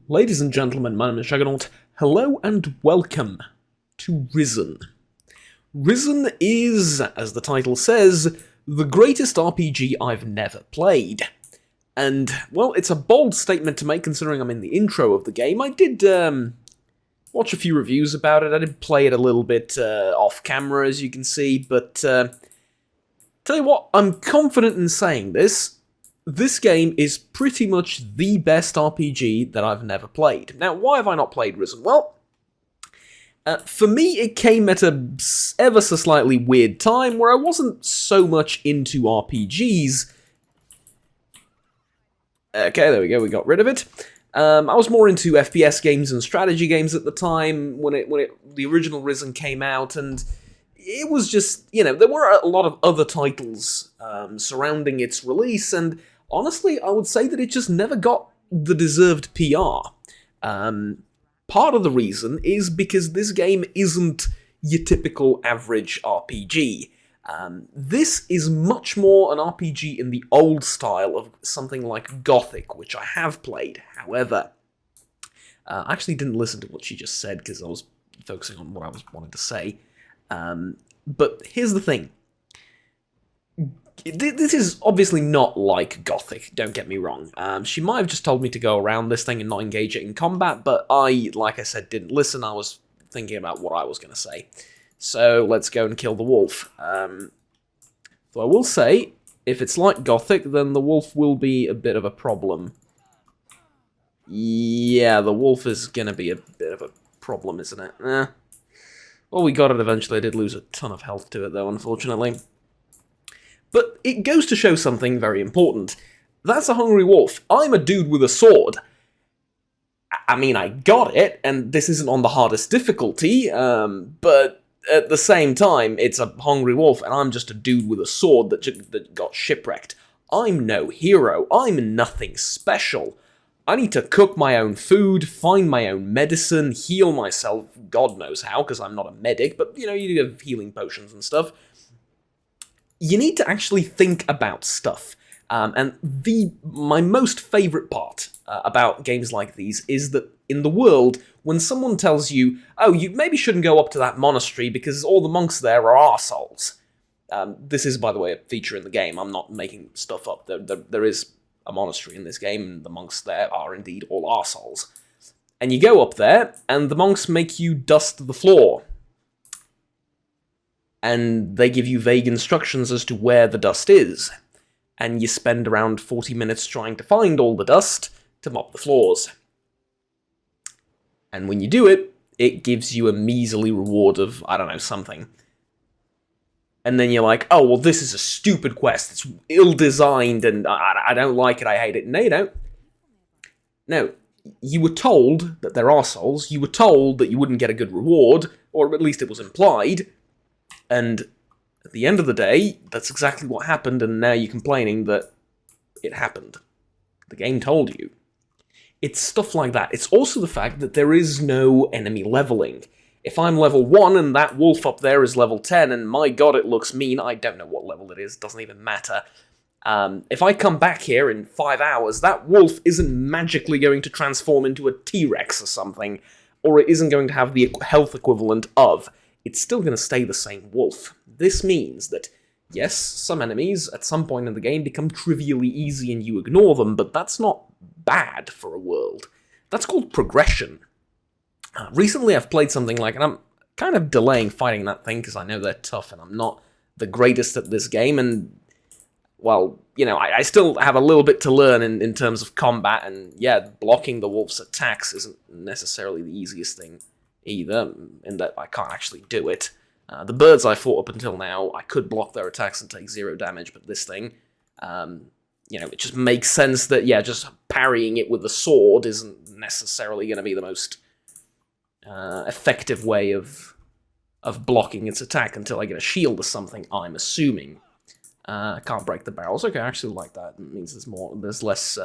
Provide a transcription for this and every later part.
Ladies and gentlemen, my name is Juggernaut. Hello and welcome to Risen. Risen is, as the title says, the greatest RPG I've never played. And, well, it's a bold statement to make considering I'm in the intro of the game. I did watch a few reviews about it. I did play it a little bit off camera, as you can see, but tell you what, I'm confident in saying this. This game is pretty much the best RPG that I've never played. Now, why have I not played Risen? Well, for me, it came at a ever so slightly weird time where I wasn't so much into RPGs. Okay, there we go, we got rid of it. I was more into FPS games and strategy games at the time when the original Risen came out, and it was just, there were a lot of other titles surrounding its release, and honestly, I would say that it just never got the deserved PR. Part of the reason is because this game isn't your typical average RPG. This is much more an RPG in the old style of something like Gothic, which I have played. However, I actually didn't listen to what she just said because I was focusing on what I was wanting to say. But here's the thing. This is obviously not like Gothic, don't get me wrong. She might have just told me to go around this thing and not engage it in combat, but I, like I said, didn't listen. I was thinking about what I was going to say. So let's go and kill the wolf. Though I will say, if it's like Gothic, then the wolf will be a bit of a problem. Yeah, the wolf is going to be a bit of a problem, isn't it? Well, we got it eventually. I did lose a ton of health to it, though, unfortunately. But it goes to show something very important. That's a hungry wolf. I'm a dude with a sword. I mean, I got it, and this isn't on the hardest difficulty, but at the same time, it's a hungry wolf, and I'm just a dude with a sword that got shipwrecked. I'm no hero. I'm nothing special. I need to cook my own food, find my own medicine, heal myself, God knows how, because I'm not a medic, but, you have healing potions and stuff. You need to actually think about stuff. And my most favourite part about games like these is that in the world, when someone tells you, oh, you maybe shouldn't go up to that monastery because all the monks there are arseholes. This is, by the way, a feature in the game. I'm not making stuff up. There is a monastery in this game, and the monks there are indeed all arseholes. And you go up there, and the monks make you dust the floor. And they give you vague instructions as to where the dust is. And you spend around 40 minutes trying to find all the dust to mop the floors. And when you do it, it gives you a measly reward of, I don't know, something. And then you're like, oh, well, this is a stupid quest. It's ill-designed, and I don't like it, I hate it. No, you don't. No, you were told that they're arseholes. You were told that you wouldn't get a good reward, or at least it was implied. And at the end of the day, that's exactly what happened, and now you're complaining that it happened. The game told you. It's stuff like that. It's also the fact that there is no enemy leveling. If I'm level 1 and that wolf up there is level 10, and my god, it looks mean, I don't know what level it is, doesn't even matter. If I come back here in 5 hours, that wolf isn't magically going to transform into a T-Rex or something, or it isn't going to have the health equivalent of. It's still going to stay the same wolf. This means that, yes, some enemies at some point in the game become trivially easy and you ignore them, but that's not bad for a world. That's called progression. Recently I've played something like, and I'm kind of delaying fighting that thing because I know they're tough and I'm not the greatest at this game, and, well, I still have a little bit to learn in terms of combat, and yeah, blocking the wolf's attacks isn't necessarily the easiest thing either, in that I can't actually do it. The birds I fought up until now, I could block their attacks and take 0 damage, but this thing, it just makes sense that, yeah, just parrying it with the sword isn't necessarily going to be the most effective way of blocking its attack until I get a shield or something, I'm assuming. I can't break the barrels. Okay, I actually like that. It means there's less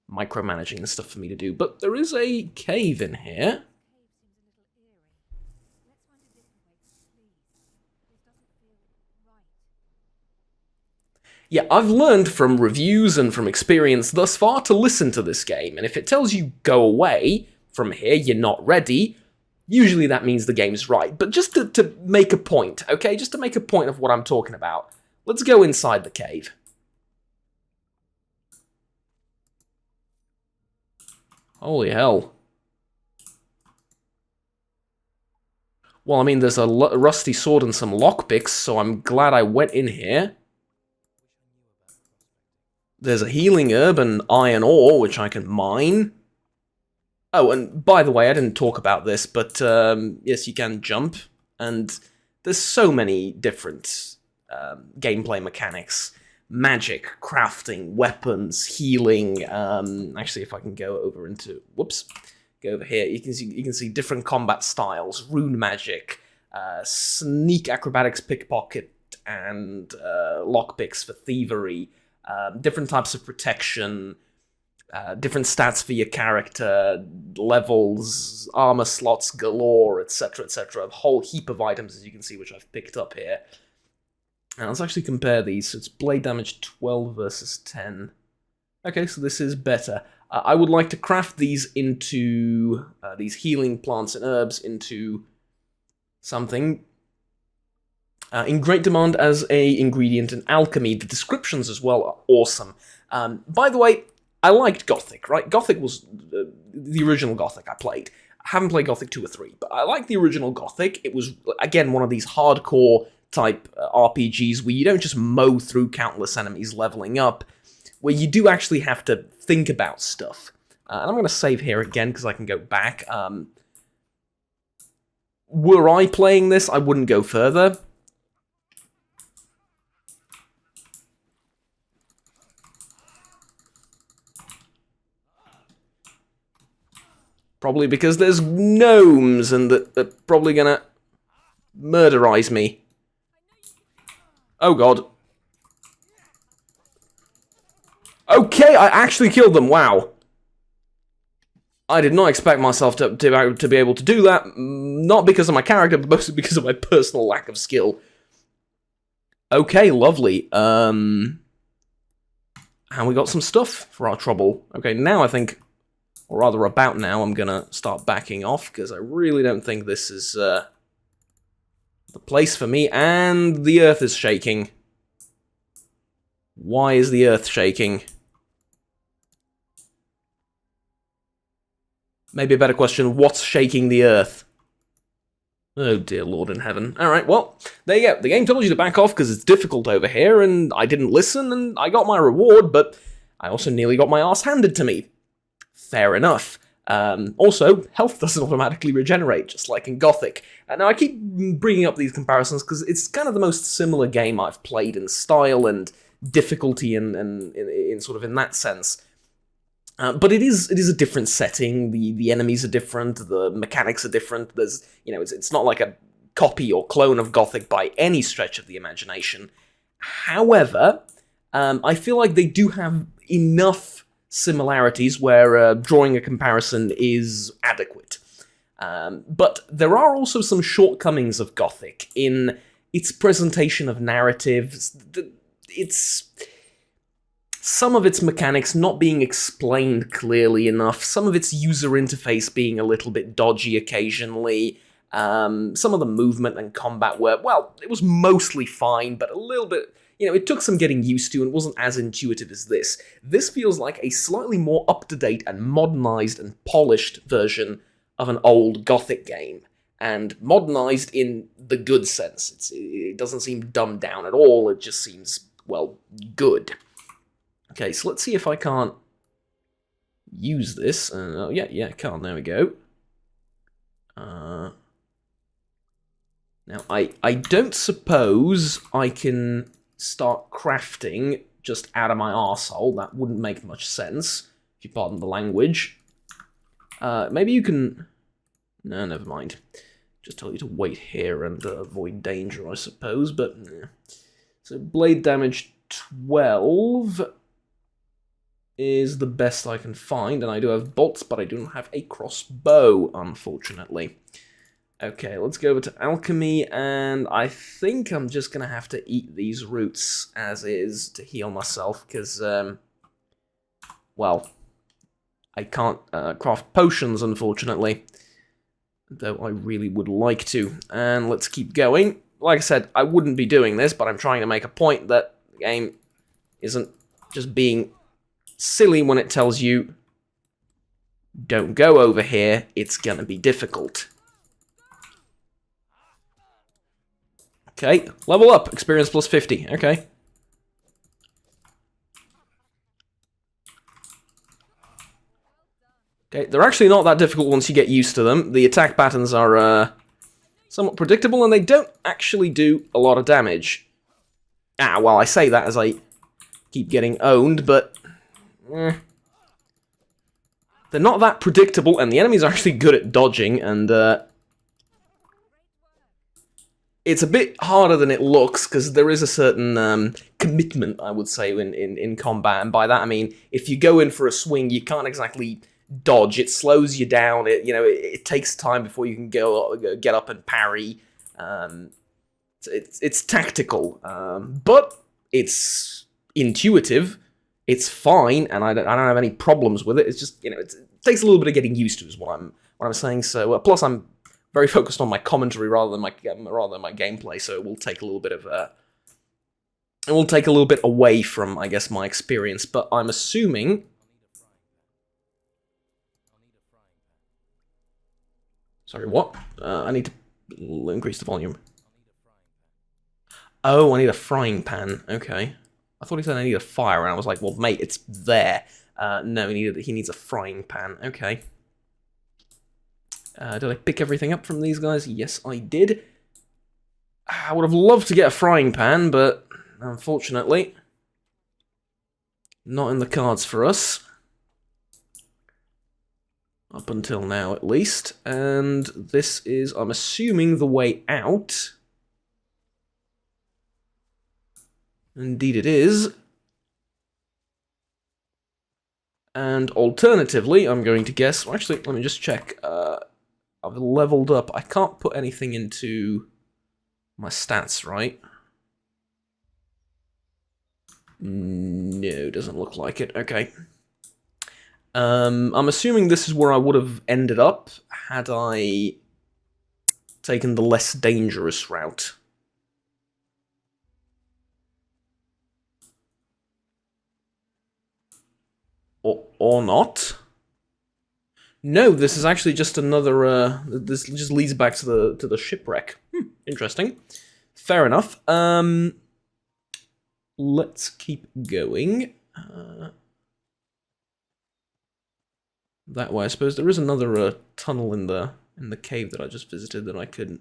micromanaging and stuff for me to do. But there is a cave in here. Yeah, I've learned from reviews and from experience thus far to listen to this game, and if it tells you go away from here, you're not ready, usually that means the game's right. But just to make a point, okay? Just to make a point of what I'm talking about, let's go inside the cave. Holy hell. Well, I mean, there's a rusty sword and some lockpicks, so I'm glad I went in here. There's a healing herb and iron ore, which I can mine. Oh, and by the way, I didn't talk about this, but yes, you can jump, and there's so many different gameplay mechanics. Magic, crafting, weapons, healing. Actually, if I can go over into... Whoops. Go over here. You can see different combat styles. Rune magic, sneak, acrobatics, pickpocket, and lockpicks for thievery. Different types of protection. Different stats for your character, levels, armor slots galore, etc., etc. A whole heap of items, as you can see, which I've picked up here. And let's actually compare these. So it's blade damage 12 versus 10. Okay, so this is better. I would like to craft these into, these healing plants and herbs into something in great demand as a ingredient in alchemy. The descriptions as well are awesome. By the way, I liked Gothic, right? Gothic was the original Gothic I played. I haven't played Gothic 2 or 3, but I liked the original Gothic. It was, again, one of these hardcore type RPGs where you don't just mow through countless enemies leveling up, where you do actually have to think about stuff. And I'm going to save here again because I can go back. Were I playing this, I wouldn't go further. Probably because there's gnomes and they're probably gonna murderize me. Oh god. Okay, I actually killed them, wow. I did not expect myself to be able to do that, not because of my character, but mostly because of my personal lack of skill. Okay, lovely. And we got some stuff for our trouble. Okay, now I think... Or rather, about now, I'm gonna start backing off, because I really don't think this is the place for me, and the earth is shaking. Why is the earth shaking? Maybe a better question, what's shaking the earth? Oh dear Lord in heaven. Alright, well, there you go. The game told you to back off because it's difficult over here, and I didn't listen, and I got my reward, but I also nearly got my ass handed to me. Fair enough. Also, health doesn't automatically regenerate, just like in Gothic. Now, I keep bringing up these comparisons because it's kind of the most similar game I've played in style and difficulty in sort of in that sense. But it is a different setting. The enemies are different. The mechanics are different. There's, you know, it's not like a copy or clone of Gothic by any stretch of the imagination. However, I feel like they do have enough similarities where drawing a comparison is adequate. But there are also some shortcomings of Gothic in its presentation of narratives. It's some of its mechanics not being explained clearly enough, some of its user interface being a little bit dodgy occasionally, some of the movement and combat were, well, it was mostly fine, but a little bit... You know, it took some getting used to and wasn't as intuitive as this. This feels like a slightly more up-to-date and modernized and polished version of an old Gothic game. And modernized in the good sense. It doesn't seem dumbed down at all, it just seems, well, good. Okay, so let's see if I can't use this. Yeah, I can't, there we go. Now, I don't suppose I can... start crafting just out of my arsehole. That wouldn't make much sense, if you pardon the language. Maybe you can... No, never mind. Just tell you to wait here and avoid danger, I suppose, but... So, blade damage 12 is the best I can find, and I do have bolts, but I do not have a crossbow, unfortunately. Okay, let's go over to alchemy, and I think I'm just gonna have to eat these roots as is to heal myself, because, well, I can't craft potions, unfortunately, though I really would like to. And let's keep going. Like I said, I wouldn't be doing this, but I'm trying to make a point that the game isn't just being silly when it tells you, don't go over here, it's gonna be difficult. Okay, level up, experience plus 50, okay. Okay, they're actually not that difficult once you get used to them. The attack patterns are somewhat predictable, and they don't actually do a lot of damage. Ah, well, I say that as I keep getting owned, but they're not that predictable, and the enemies are actually good at dodging, and it's a bit harder than it looks, because there is a certain commitment, I would say, in combat, and by that I mean, if you go in for a swing, you can't exactly dodge. It slows you down. It takes time before you can get up and parry. It's tactical, but it's intuitive. It's fine, and I don't have any problems with it. It's just it takes a little bit of getting used to, is what I'm saying. So plus I'm very focused on my commentary rather than my gameplay, so it will take a little bit of it will take a little bit away from, I guess, my experience. But I'm assuming. Sorry, what? I need to increase the volume. Oh, I need a frying pan. Okay. I thought he said I need a fire, and I was like, well, mate, it's there. No, he needs a frying pan. Okay. Did I pick everything up from these guys? Yes, I did. I would have loved to get a frying pan, but unfortunately, not in the cards for us. Up until now, at least. And this is, I'm assuming, the way out. Indeed it is. And alternatively, I'm going to guess... Well, actually, let me just check. I've leveled up. I can't put anything into my stats, right? No, doesn't look like it. Okay. I'm assuming this is where I would have ended up had I taken the less dangerous route. Or not. No, this is actually just another, this just leads back to the shipwreck. Interesting. Fair enough. Let's keep going. That way, I suppose there is another tunnel in the cave that I just visited that I could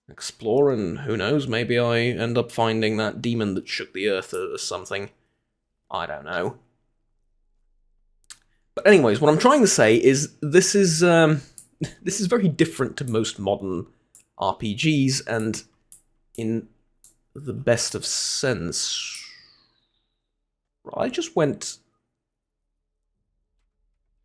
explore, and who knows, maybe I end up finding that demon that shook the earth or something. I don't know. But anyways, what I'm trying to say is this is very different to most modern RPGs, and in the best of sense, I just went.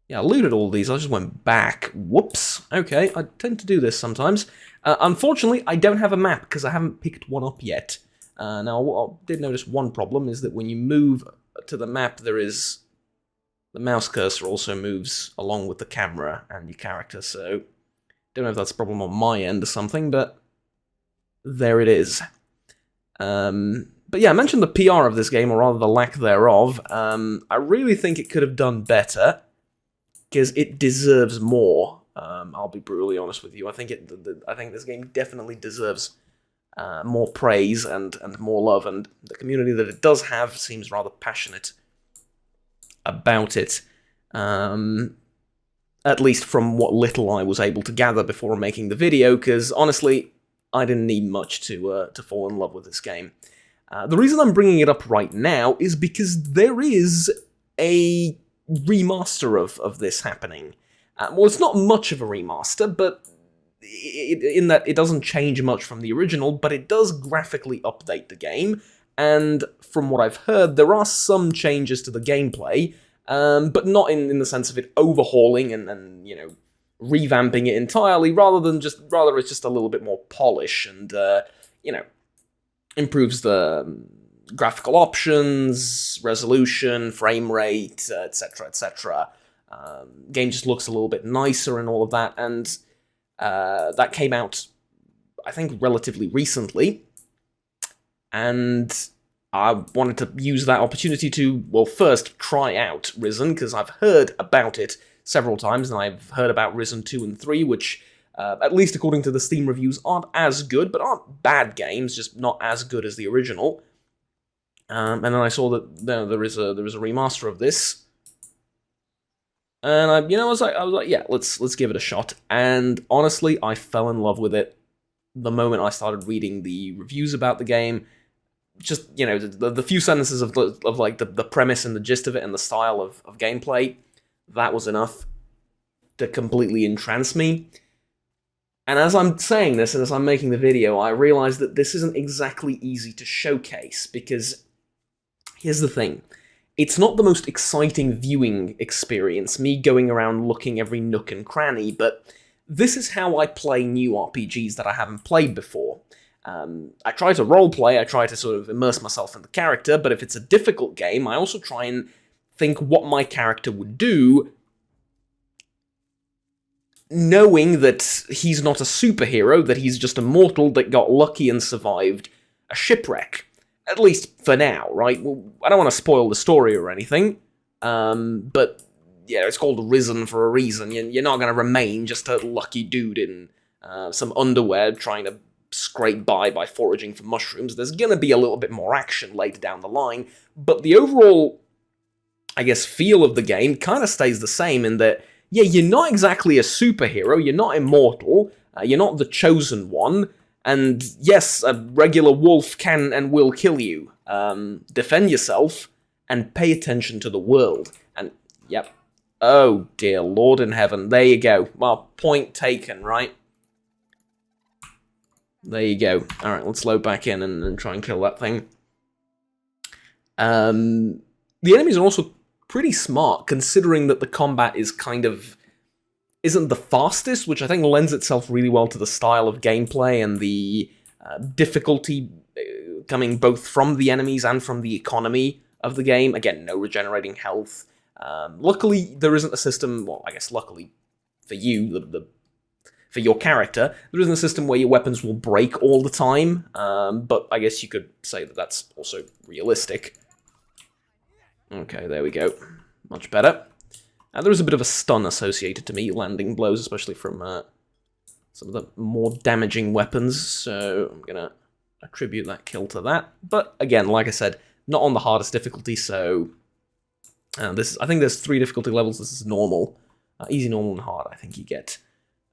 Yeah, I looted all these. I just went back. Whoops. Okay, I tend to do this sometimes. Unfortunately, I don't have a map because I haven't picked one up yet. Now, what I did notice one problem is that when you move to the map, there is. The mouse cursor also moves along with the camera and your character, so don't know if that's a problem on my end or something, but there it is. But yeah, I mentioned the PR of this game, or rather the lack thereof. I really think it could have done better, because it deserves more. I'll be brutally honest with you. I think I think this game definitely deserves more praise and more love, and the community that it does have seems rather passionate about it, at least from what little I was able to gather before making the video, because honestly, I didn't need much to fall in love with this game. The reason I'm bringing it up right now is because there is a remaster of this happening. Well, it's not much of a remaster, but in that it doesn't change much from the original, but it does graphically update the game, and from what I've heard, there are some changes to the gameplay, but not in the sense of it overhauling and you know, revamping it entirely, rather it's just a little bit more polish and you know, improves the graphical options, resolution, frame rate, etc., etc. Game just looks a little bit nicer and all of that, and that came out, I think, relatively recently, and I wanted to use that opportunity to, well, first try out Risen, because I've heard about it several times, and I've heard about Risen 2 and 3, which, at least according to the Steam reviews, aren't as good, but aren't bad games, just not as good as the original. And then I saw that there is a remaster of this, and I was like, yeah, let's give it a shot. And honestly, I fell in love with it the moment I started reading the reviews about the game. Just, the few sentences of like the premise and the gist of it and the style of gameplay, that was enough to completely entrance me. And as I'm saying this, and as I'm making the video, I realize that this isn't exactly easy to showcase, because here's the thing. It's not the most exciting viewing experience, me going around looking every nook and cranny, but this is how I play new RPGs that I haven't played before. I try to roleplay, I try to sort of immerse myself in the character, but if it's a difficult game, I also try and think what my character would do, knowing that he's not a superhero, that he's just a mortal that got lucky and survived a shipwreck. At least for now, right? Well, I don't want to spoil the story or anything, but yeah, it's called Risen for a reason. You're not going to remain just a lucky dude in some underwear trying to scrape by foraging for mushrooms. There's going to be a little bit more action later down the line, but the overall, I guess, feel of the game kind of stays the same in that, yeah, you're not exactly a superhero, you're not immortal, you're not the chosen one, and yes, a regular wolf can and will kill you. Defend yourself, and pay attention to the world. And, yep. Oh, dear Lord in heaven. There you go. Well, point taken, right? There you go. Alright, let's load back in and try and kill that thing. The enemies are also pretty smart, considering that the combat is isn't the fastest, which I think lends itself really well to the style of gameplay and the difficulty coming both from the enemies and from the economy of the game. Again, no regenerating health. Luckily, there isn't a system, well, I guess luckily for you, for your character, there isn't a system where your weapons will break all the time, but I guess you could say that that's also realistic. Okay, there we go. Much better. There is a bit of a stun associated to me, landing blows, especially from some of the more damaging weapons, so I'm gonna attribute that kill to that. But again, like I said, not on the hardest difficulty, so I think there's 3 difficulty levels. This is normal. Easy, normal, and hard, I think you get.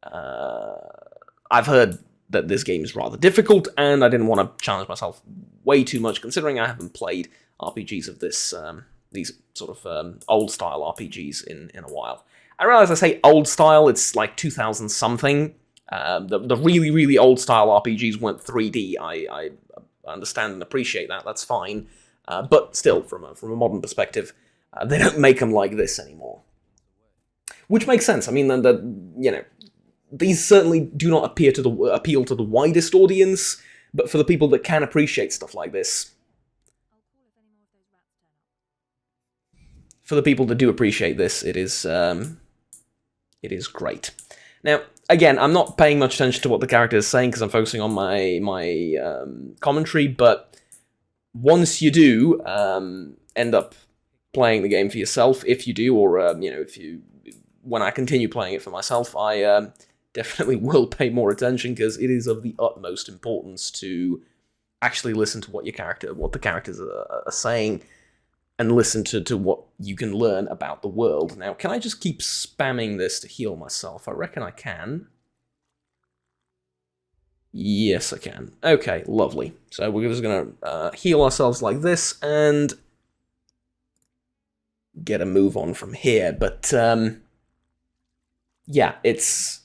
I've heard that this game is rather difficult, and I didn't want to challenge myself way too much, considering I haven't played RPGs of this, these sort of old-style RPGs in a while. I realize I say old-style, it's like 2000-something. The really, really old-style RPGs weren't 3D. I understand and appreciate that, that's fine. But still, from a modern perspective, they don't make them like this anymore. Which makes sense. I mean, these certainly do not appeal to the widest audience, but for the people that can appreciate stuff like this, for the people that do appreciate this, it is great. Now, again, I'm not paying much attention to what the character is saying because I'm focusing on my commentary, but once you do end up playing the game for yourself, if you do, or when I continue playing it for myself, I definitely will pay more attention, because it is of the utmost importance to actually listen to what the characters are saying, and listen to what you can learn about the world. Now, can I just keep spamming this to heal myself? I reckon I can. Yes, I can. Okay, lovely. So we're just going to heal ourselves like this, and get a move on from here. But, yeah, it's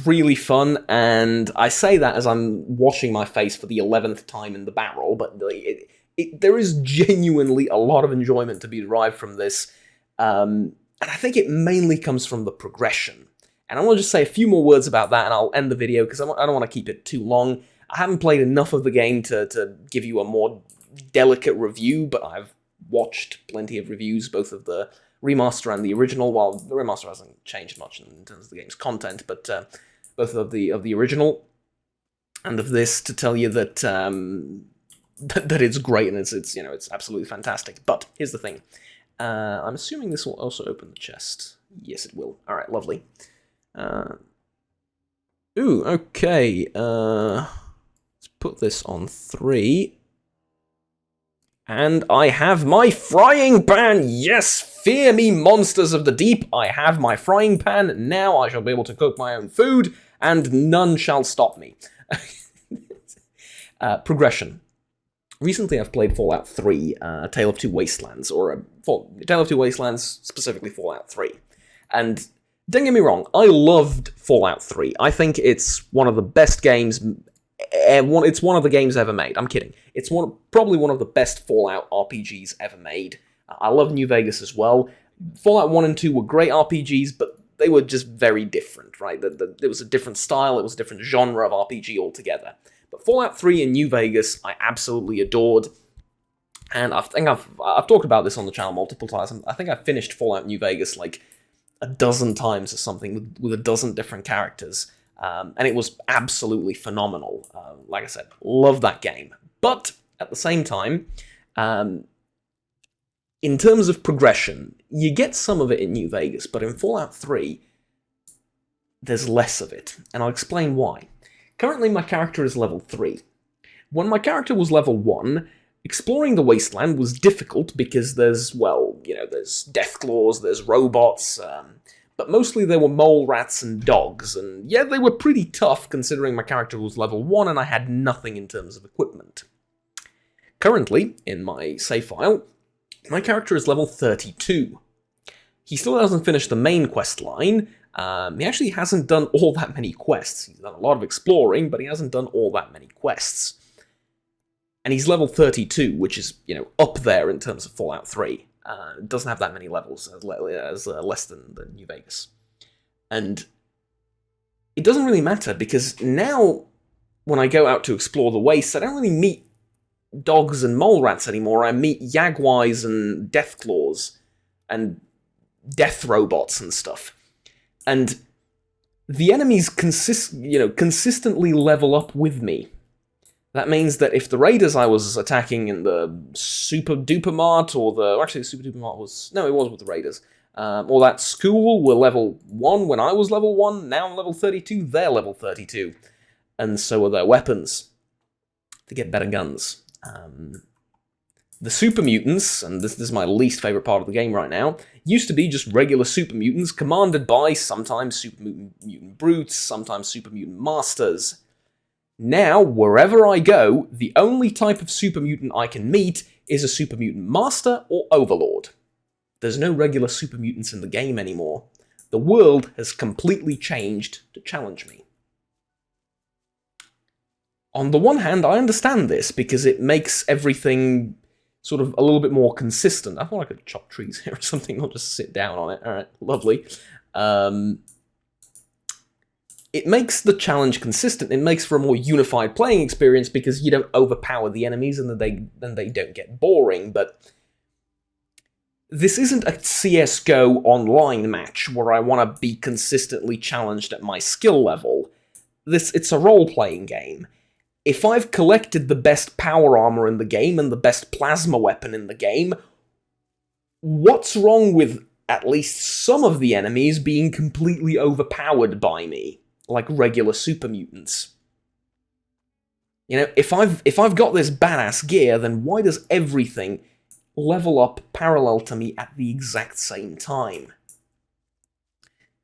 really fun, and I say that as I'm washing my face for the 11th time in the barrel, but there is genuinely a lot of enjoyment to be derived from this, and I think it mainly comes from the progression. And I want to just say a few more words about that, and I'll end the video, because I don't want to keep it too long. I haven't played enough of the game to give you a more delicate review, but I've watched plenty of reviews, both of the remaster and the original. While the remaster hasn't changed much in terms of the game's content, but both of the original and of this, to tell you that that it's great, and it's absolutely fantastic. But here's the thing: I'm assuming this will also open the chest. Yes, it will. All right, lovely. Ooh, okay. Let's put this on 3. And I have my frying pan! Yes! Fear me, monsters of the deep! I have my frying pan. Now I shall be able to cook my own food, and none shall stop me. Progression. Recently I've played Fallout 3, A Tale of Two Wastelands, or Tale of Two Wastelands, specifically Fallout 3. And don't get me wrong, I loved Fallout 3. I think it's one of the best games. It's one of the games ever made. I'm kidding. It's probably one of the best Fallout RPGs ever made. I love New Vegas as well. Fallout 1 and 2 were great RPGs, but they were just very different, right? There was a different style, it was a different genre of RPG altogether. But Fallout 3 and New Vegas, I absolutely adored. And I think I've talked about this on the channel multiple times. I think I finished Fallout New Vegas like a dozen times or something, with a dozen different characters. And it was absolutely phenomenal. Like I said, love that game. But at the same time, in terms of progression, you get some of it in New Vegas, but in Fallout 3, there's less of it. And I'll explain why. Currently, my character is level 3. When my character was level 1, exploring the wasteland was difficult because there's Deathclaws, there's robots, but mostly there were mole rats and dogs, and yeah, they were pretty tough considering my character was level 1 and I had nothing in terms of equipment. Currently, in my save file, my character is level 32. He still hasn't finished the main quest line. He actually hasn't done all that many quests. He's done a lot of exploring, but he hasn't done all that many quests. And he's level 32, which is, up there in terms of Fallout 3. Doesn't have that many levels, as less than New Vegas. And it doesn't really matter, because now, when I go out to explore the wastes, I don't really meet dogs and mole rats anymore. I meet Yagwais and Deathclaws, and death robots and stuff. And the enemies consistently level up with me. That means that if the raiders I was attacking in the Super Duper Mart, actually the Super Duper Mart was, no, it was with the raiders, or that school were level 1 when I was level 1, now I'm level 32, they're level 32. And so are their weapons. They get better guns. The super mutants, and this is my least favourite part of the game right now, used to be just regular super mutants commanded by sometimes super mutant brutes, sometimes super mutant masters. Now, wherever I go, the only type of super mutant I can meet is a super mutant master or overlord. There's no regular super mutants in the game anymore. The world has completely changed to challenge me. On the one hand, I understand this, because it makes everything sort of a little bit more consistent. I thought I could chop trees here or something, or just sit down on it. Alright, lovely. It makes the challenge consistent. It makes for a more unified playing experience, because you don't overpower the enemies and then they don't get boring, but this isn't a CSGO online match where I want to be consistently challenged at my skill level. It's a role-playing game. If I've collected the best power armor in the game and the best plasma weapon in the game, what's wrong with at least some of the enemies being completely overpowered by me, like regular super mutants? If I've got this badass gear, then why does everything level up parallel to me at the exact same time?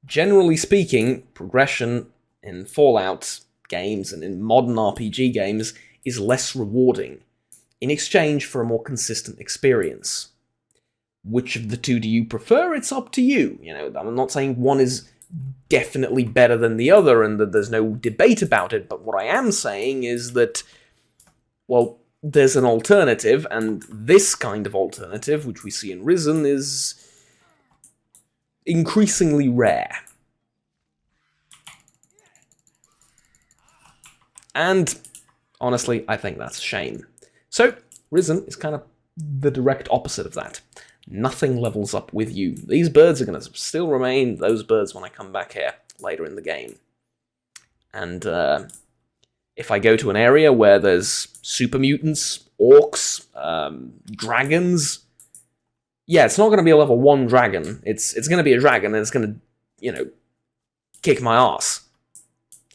Generally speaking, progression in Fallout games and in modern RPG games is less rewarding, in exchange for a more consistent experience. Which of the two do you prefer? It's up to you. I'm not saying one is definitely better than the other and that there's no debate about it, but what I am saying is that, well, there's an alternative, and this kind of alternative, which we see in Risen, is increasingly rare. And honestly, I think that's a shame. So, Risen is kind of the direct opposite of that. Nothing levels up with you. These birds are going to still remain those birds when I come back here later in the game. And if I go to an area where there's super mutants, orcs, dragons, yeah, it's not going to be a level 1 dragon. It's going to be a dragon, and it's going to, you know, kick my ass.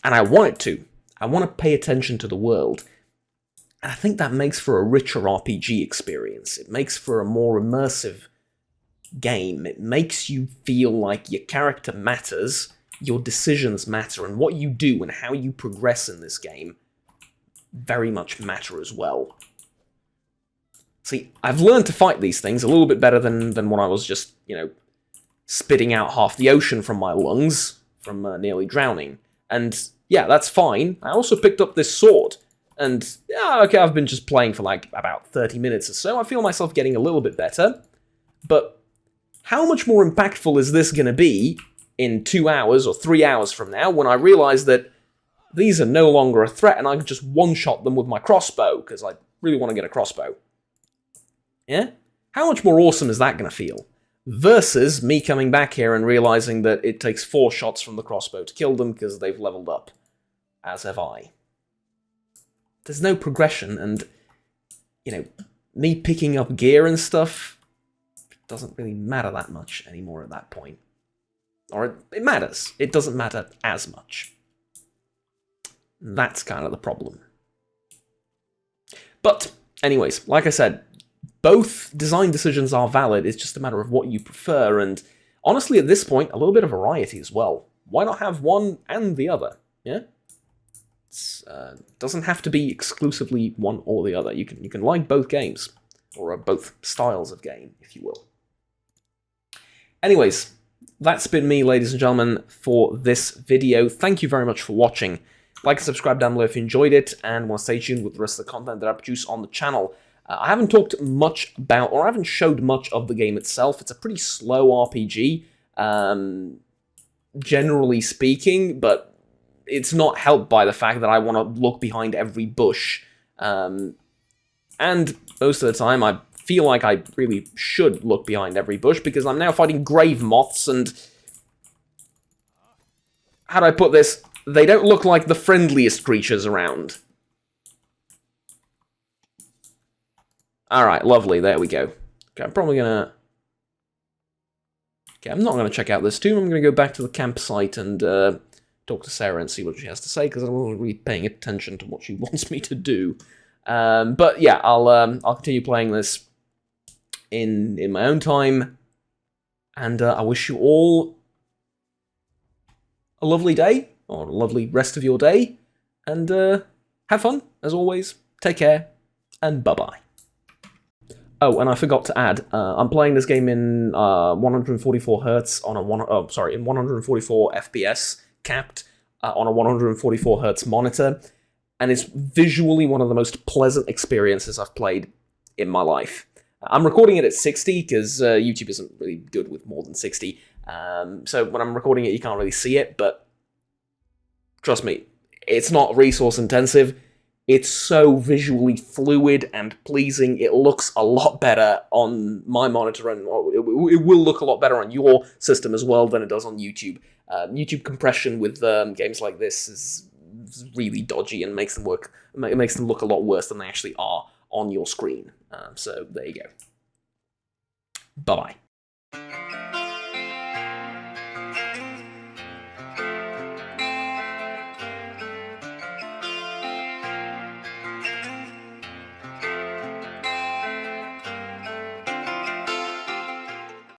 And I want it to. I want to pay attention to the world. And I think that makes for a richer RPG experience. It makes for a more immersive game. It makes you feel like your character matters, your decisions matter, and what you do and how you progress in this game very much matter as well. See, I've learned to fight these things a little bit better than when I was just, you know, spitting out half the ocean from my lungs from nearly drowning. And yeah, that's fine. I also picked up this sword. And, yeah, okay, I've been just playing for like about 30 minutes or so. I feel myself getting a little bit better. But how much more impactful is this going to be in 2 hours or 3 hours from now when I realise that these are no longer a threat and I can just one-shot them with my crossbow, because I really want to get a crossbow. Yeah? How much more awesome is that going to feel? Versus me coming back here and realising that it takes 4 shots from the crossbow to kill them because they've leveled up. As have I. There's no progression, and, you know, me picking up gear and stuff doesn't really matter that much anymore at that point. Or it matters. It doesn't matter as much. That's kind of the problem. But, anyways, like I said, both design decisions are valid. It's just a matter of what you prefer, and honestly, at this point, a little bit of variety as well. Why not have one and the other? Yeah? It doesn't have to be exclusively one or the other. You can like both games, or both styles of game, if you will. Anyways, that's been me, ladies and gentlemen, for this video. Thank you very much for watching. Like and subscribe down below if you enjoyed it, and want to stay tuned with the rest of the content that I produce on the channel. I haven't talked much about, or I haven't showed much of the game itself. It's a pretty slow RPG, generally speaking, but it's not helped by the fact that I want to look behind every bush. And most of the time, I feel like I really should look behind every bush, because I'm now fighting grave moths, and how do I put this? They don't look like the friendliest creatures around. Alright, lovely, there we go. Okay, I'm probably gonna... Okay, I'm not gonna check out this tomb, I'm gonna go back to the campsite and talk to Sarah and see what she has to say, because I'm not really paying attention to what she wants me to do. But yeah, I'll continue playing this in my own time, and I wish you all a lovely day, or a lovely rest of your day, and have fun, as always, take care, and bye-bye. Oh, and I forgot to add, I'm playing this game in 144 Hz on a in 144 FPS capped on a 144 Hz monitor, and it's visually one of the most pleasant experiences I've played in my life. I'm recording it at 60 because YouTube isn't really good with more than 60, so when I'm recording it you can't really see it, but trust me, it's not resource intensive. It's so visually fluid and pleasing. It looks a lot better on my monitor, and it will look a lot better on your system as well than it does on YouTube. YouTube compression with games like this is really dodgy and makes them look a lot worse than they actually are on your screen. So there you go. Bye-bye.